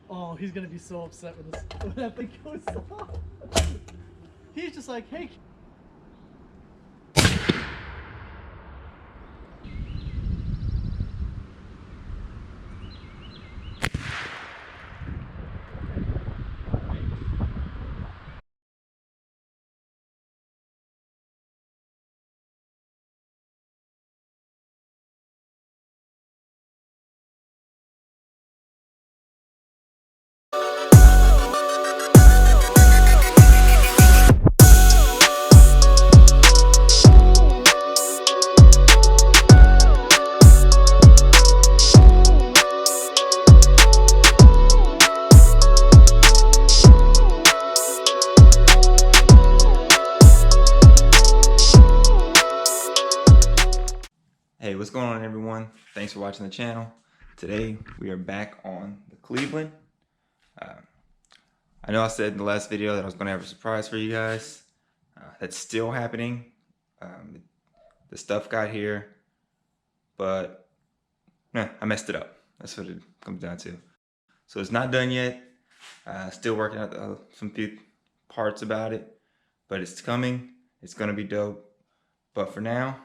Oh, he's gonna be so upset with us when that thing goes off. He's just like, hey. Hey, what's going on, everyone? Thanks for watching the channel. Today we are back on the Cleveland. I know I said in the last video that I was going to have a surprise for you guys. That's still happening. The stuff got here, but I messed it up. That's what it comes down to. So it's not done yet. Still working out some few parts about it, but it's coming. It's going to be dope. But for now,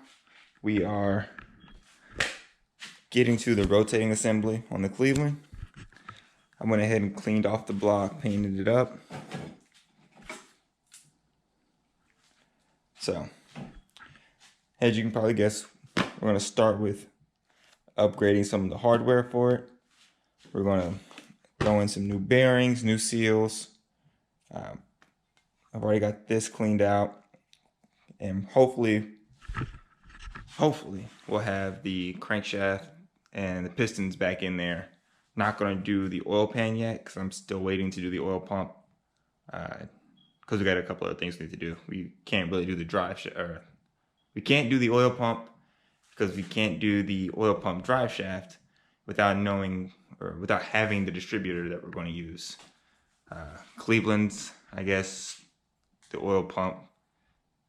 we are getting to the rotating assembly on the Cleveland. I went ahead and cleaned off the block, painted it up. So, as you can probably guess, we're going to start with upgrading some of the hardware for it. We're going to throw in some new bearings, new seals. I've already got this cleaned out, and hopefully we'll have the crankshaft and the pistons back in there. Not going to do the oil pan yet because I'm still waiting to do the oil pump because we got a couple other things we need to do. We can't really do the we can't do the oil pump because we can't do the oil pump drive shaft without knowing or without having the distributor that we're going to use. Cleveland's, I guess, the oil pump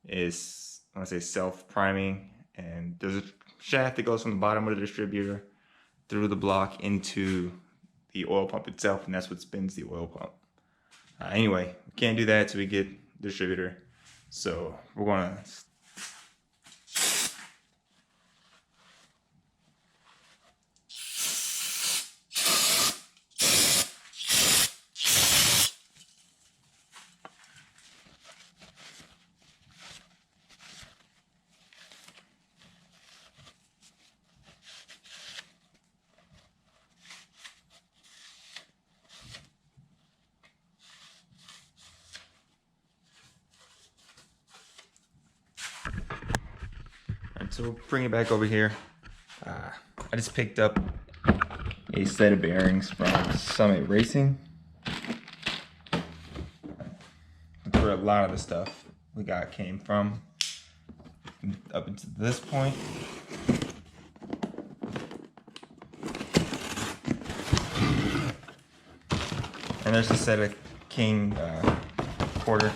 is, I want to say, self-priming, and there's a shaft that goes from the bottom of the distributor through the block into the oil pump itself, and that's what spins the oil pump. Anyway, we can't do that till we get the distributor, so we're gonna So we'll bring it back over here. I just picked up a set of bearings from Summit Racing. For a lot of the stuff we got came from up until this point. And there's a set of King quarter.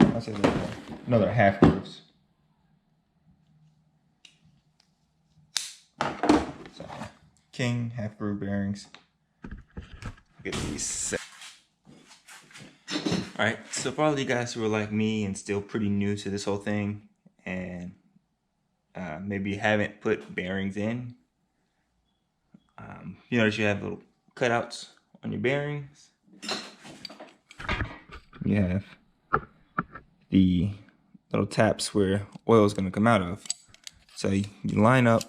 I'll say another half grooves. King half groove bearings. Get these set. Alright, so for all of you guys who are like me and still pretty new to this whole thing and maybe haven't put bearings in, you notice you have little cutouts on your bearings. You have the little taps where oil is going to come out of. So you line up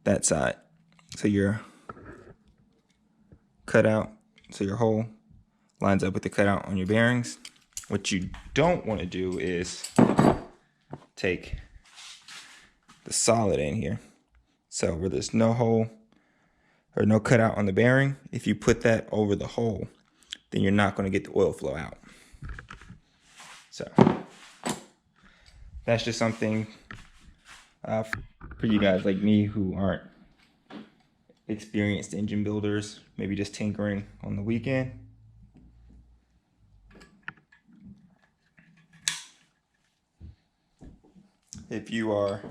that side, so your cutout, so your hole lines up with the cutout on your bearings. What you don't want to do is take the solid in here. So where there's no hole or no cutout on the bearing, if you put that over the hole, then you're not going to get the oil flow out. So that's just something for you guys like me who aren't experienced engine builders, maybe just tinkering on the weekend. If you are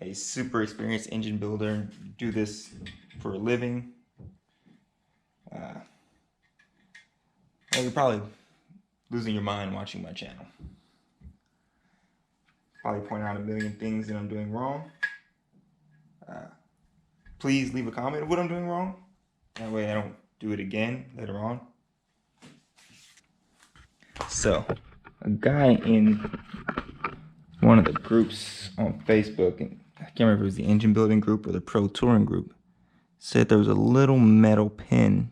a super experienced engine builder and do this for a living, well, you're probably losing your mind watching my channel. Probably point out a million things that I'm doing wrong. Please leave a comment of what I'm doing wrong. That way I don't do it again later on. So, a guy in one of the groups on Facebook, and I can't remember if it was the engine building group or the pro touring group, said there was a little metal pin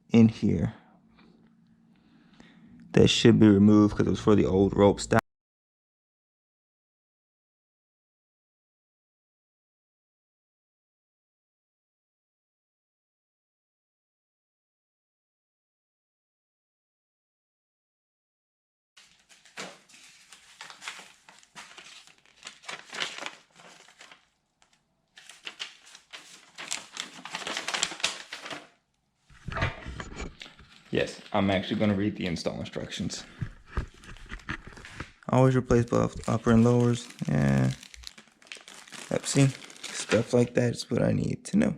in here that should be removed because it was for the old rope style. Yes, I'm actually going to read the install instructions. Always replace both upper and lowers. Yeah. Yep, see? Stuff like that is what I need to know.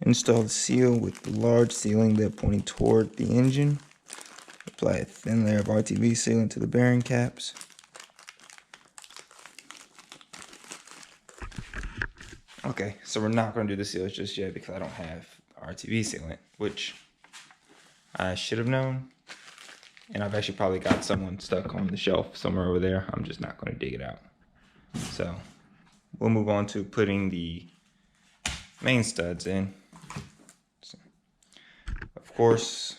Install the seal with the large sealing lip pointing toward the engine. Apply a thin layer of RTV sealant to the bearing caps. Okay, so we're not going to do the seals just yet because I don't have RTV sealant, which I should have known. And I've actually probably got someone stuck on the shelf somewhere over there. I'm just not going to dig it out. So we'll move on to putting the main studs in. So, of course,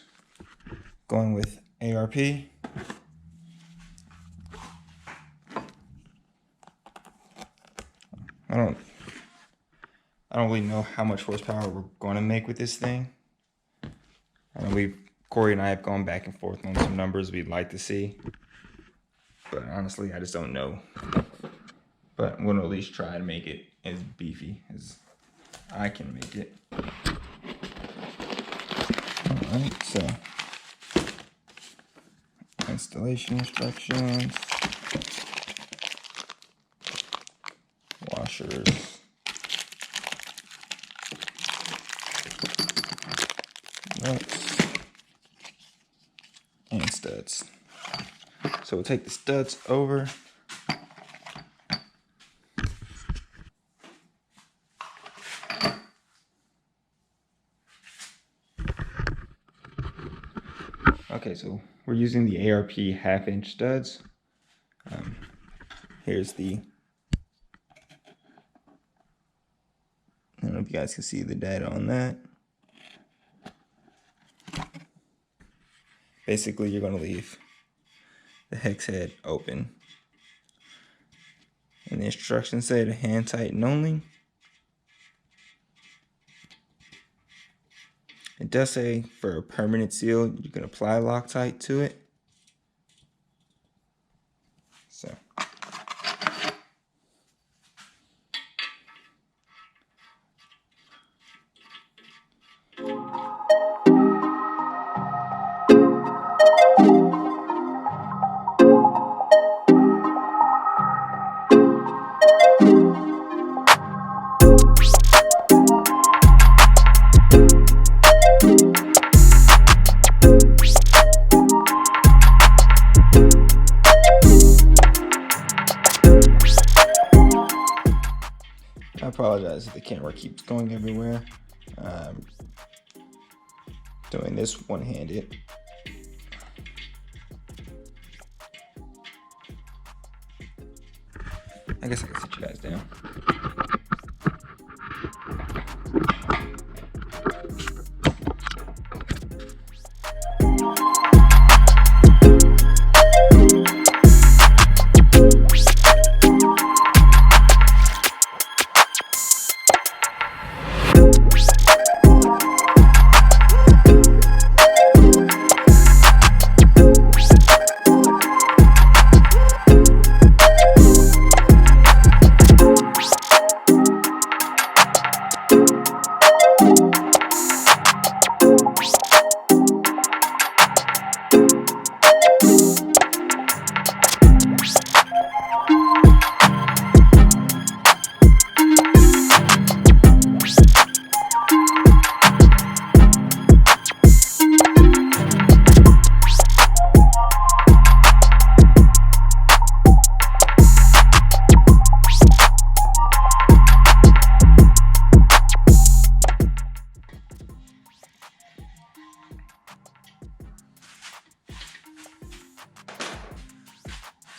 going with ARP. I don't really know how much horsepower we're going to make with this thing. I know Corey and I have gone back and forth on some numbers we'd like to see, but honestly, I just don't know. But I'm going to at least try to make it as beefy as I can make it. Alright, so installation instructions, washers, nuts, and studs. So we'll take the studs over. Okay, so we're using the ARP 1/2 inch studs. Here's the, I don't know if you guys can see the data on that. Basically, you're going to leave the hex head open. And the instructions say to hand tighten only. It does say for a permanent seal, you can apply Loctite to it. So. I apologize if the camera keeps going everywhere. Doing this one-handed. I guess I can sit you guys down.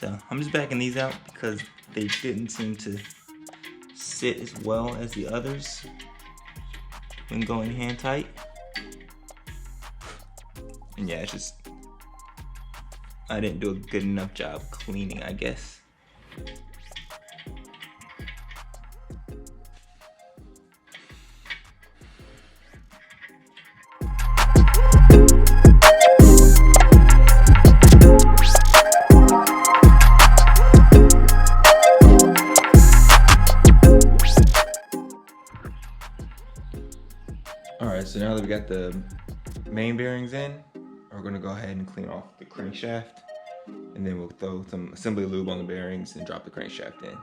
So I'm just backing these out because they didn't seem to sit as well as the others when going hand tight. And yeah, it's just, I didn't do a good enough job cleaning, I guess. Alright, so now that we got the main bearings in, we're going to go ahead and clean off the crankshaft, and then we'll throw some assembly lube on the bearings and drop the crankshaft in.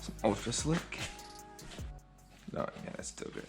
Some ultra slick. No, yeah, that's still good.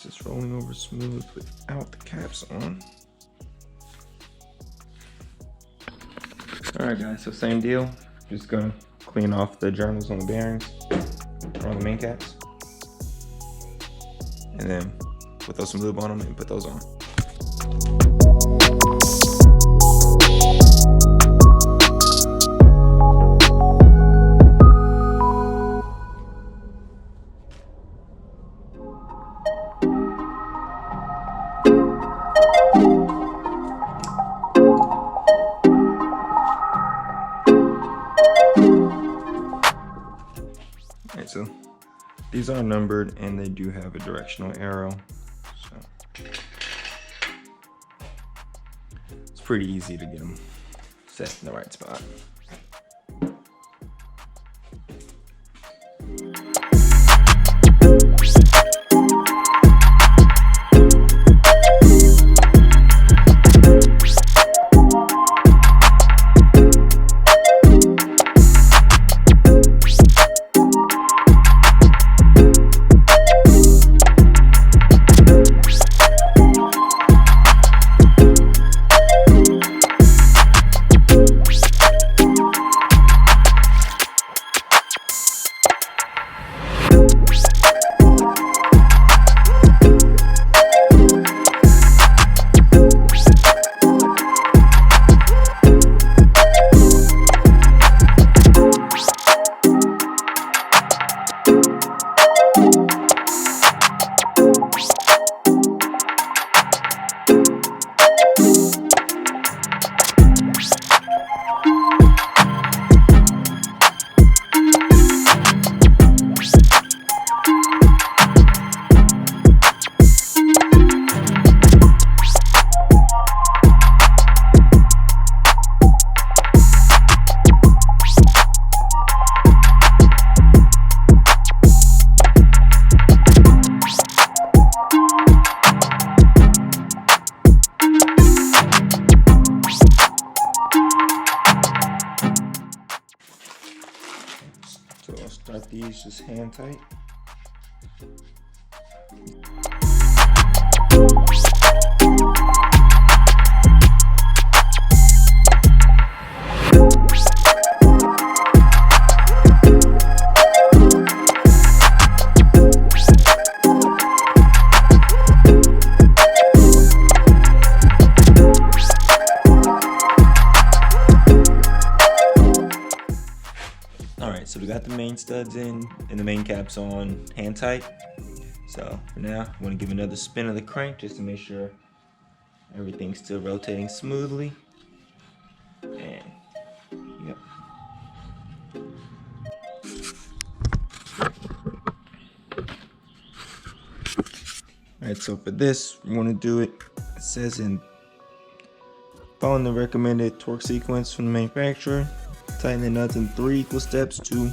Just rolling over smooth without the caps on. Alright guys, so same deal. Just gonna clean off the journals on the bearings or on the main caps. And then put those some lube on them and put those on. Alright, so these are numbered and they do have a directional arrow, so it's pretty easy to get them set in the right spot. just hand tight. Alright, so we got the main studs in and the main caps on hand tight. So for now, I'm going to give another spin of the crank just to make sure everything's still rotating smoothly. And yep. Alright, so for this, we want to do it says in following the recommended torque sequence from the manufacturer. Tighten the nuts in 3 equal steps to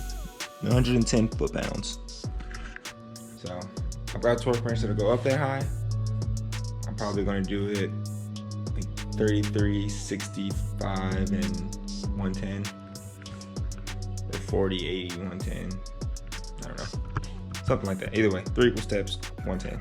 110 foot-pounds. So I've got a torque wrench that'll go up that high. I'm probably going to do it like 33, 65, and 110. Or 40, 80, 110. I don't know. Something like that. Either way, 3 equal steps, 110.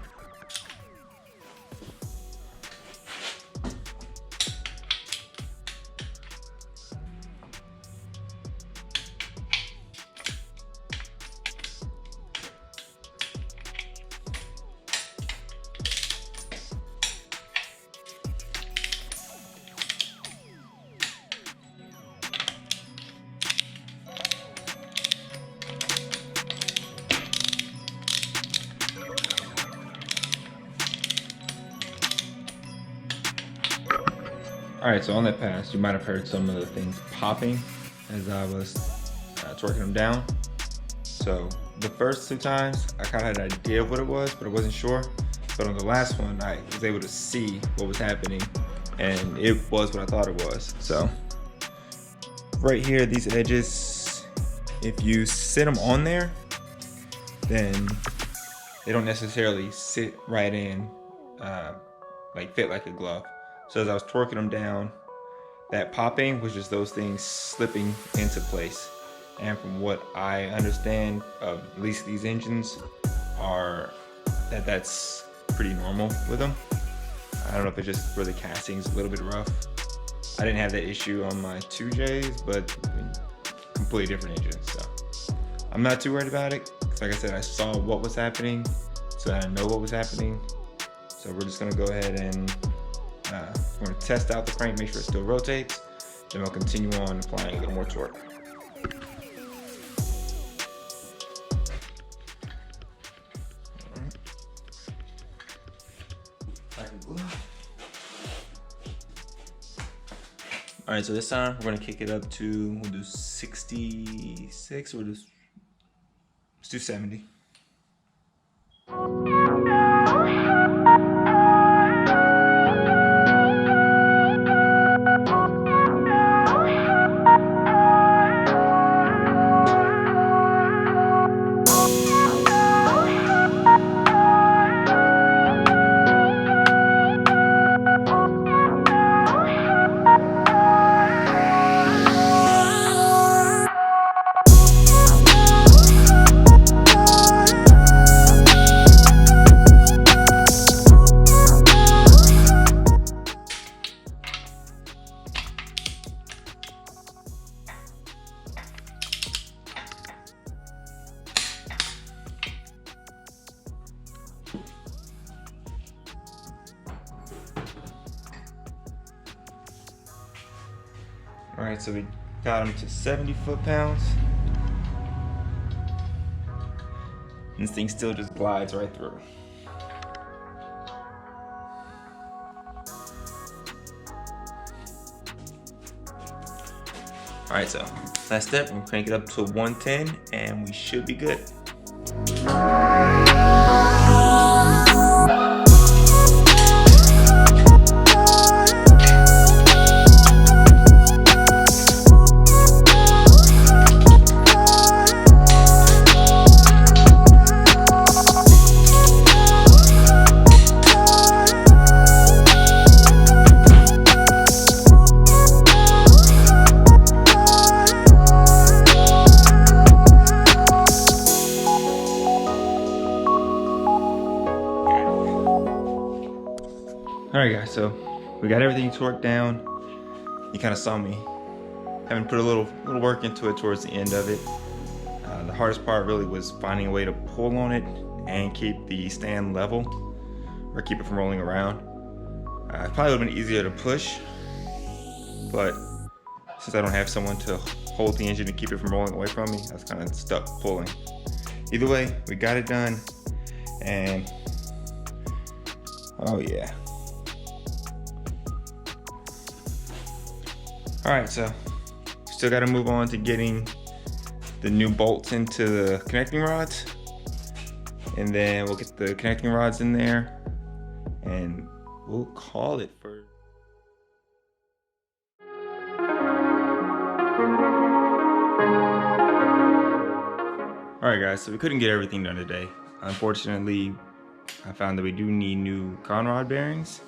Alright, so on that pass, you might have heard some of the things popping as I was torquing them down. So the first 2 times, I kind of had an idea of what it was, but I wasn't sure. But on the last one, I was able to see what was happening, and it was what I thought it was. So right here, these edges, if you sit them on there, then they don't necessarily sit right in, like fit like a glove. So as I was torquing them down, that popping was just those things slipping into place. And from what I understand of at least these engines, are that's pretty normal with them. I don't know if it's just where the casting's a little bit rough. I didn't have that issue on my 2Js, but completely different engines. So I'm not too worried about it. Like I said, I saw what was happening, so I know what was happening. So we're just gonna go ahead and we're going to test out the crank, make sure it still rotates, then we'll continue on applying a little more torque. Alright, so this time we're going to kick it up to, we'll do 66, or let's do 70. Alright, so we got them to 70 foot-pounds. And this thing still just glides right through. Alright, so last step, we'll crank it up to 110 and we should be good. All right, guys, so we got everything torqued down. You kind of saw me having put a little work into it towards the end of it. The hardest part really was finding a way to pull on it and keep the stand level, or keep it from rolling around. It probably would have been easier to push, but since I don't have someone to hold the engine and keep it from rolling away from me, I was kind of stuck pulling. Either way, we got it done, and oh yeah. All right, so still got to move on to getting the new bolts into the connecting rods, and then we'll get the connecting rods in there, and we'll call it for. All right, guys, so we couldn't get everything done today. Unfortunately, I found that we do need new conrod bearings,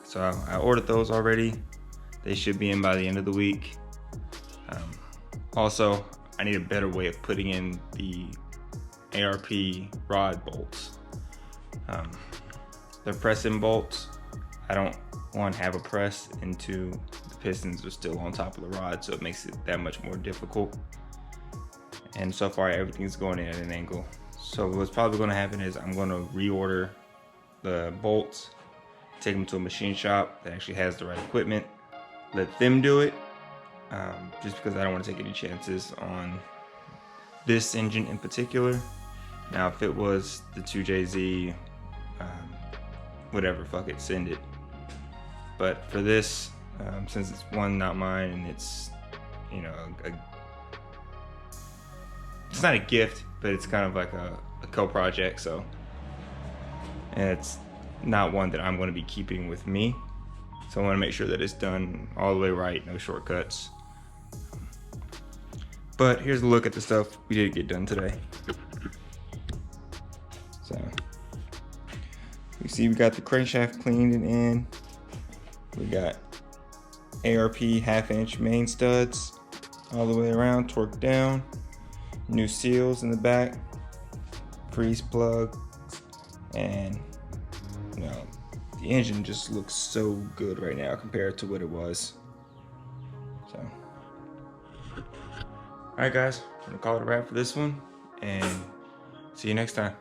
so I ordered those already. They should be in by the end of the week. Also, I need a better way of putting in the ARP rod bolts. They're press-in bolts. I don't want to have a press into the pistons are still on top of the rod, so it makes it that much more difficult. And so far, everything's going in at an angle. So what's probably going to happen is I'm going to reorder the bolts, take them to a machine shop that actually has the right equipment, let them do it, just because I don't want to take any chances on this engine in particular. Now, if it was the 2JZ, whatever, fuck it, send it. But for this, since it's one, not mine, and it's, you know, it's not a gift, but it's kind of like a co-project, so, and it's not one that I'm going to be keeping with me. So I want to make sure that it's done all the way right, no shortcuts. But here's a look at the stuff we did get done today. So you see we got the crankshaft cleaned and in. We got ARP 1/2" main studs all the way around, torqued down. New seals in the back, freeze plugs, and you know, the engine just looks so good right now compared to what it was. So, all right, guys, I'm gonna call it a wrap for this one, and see you next time.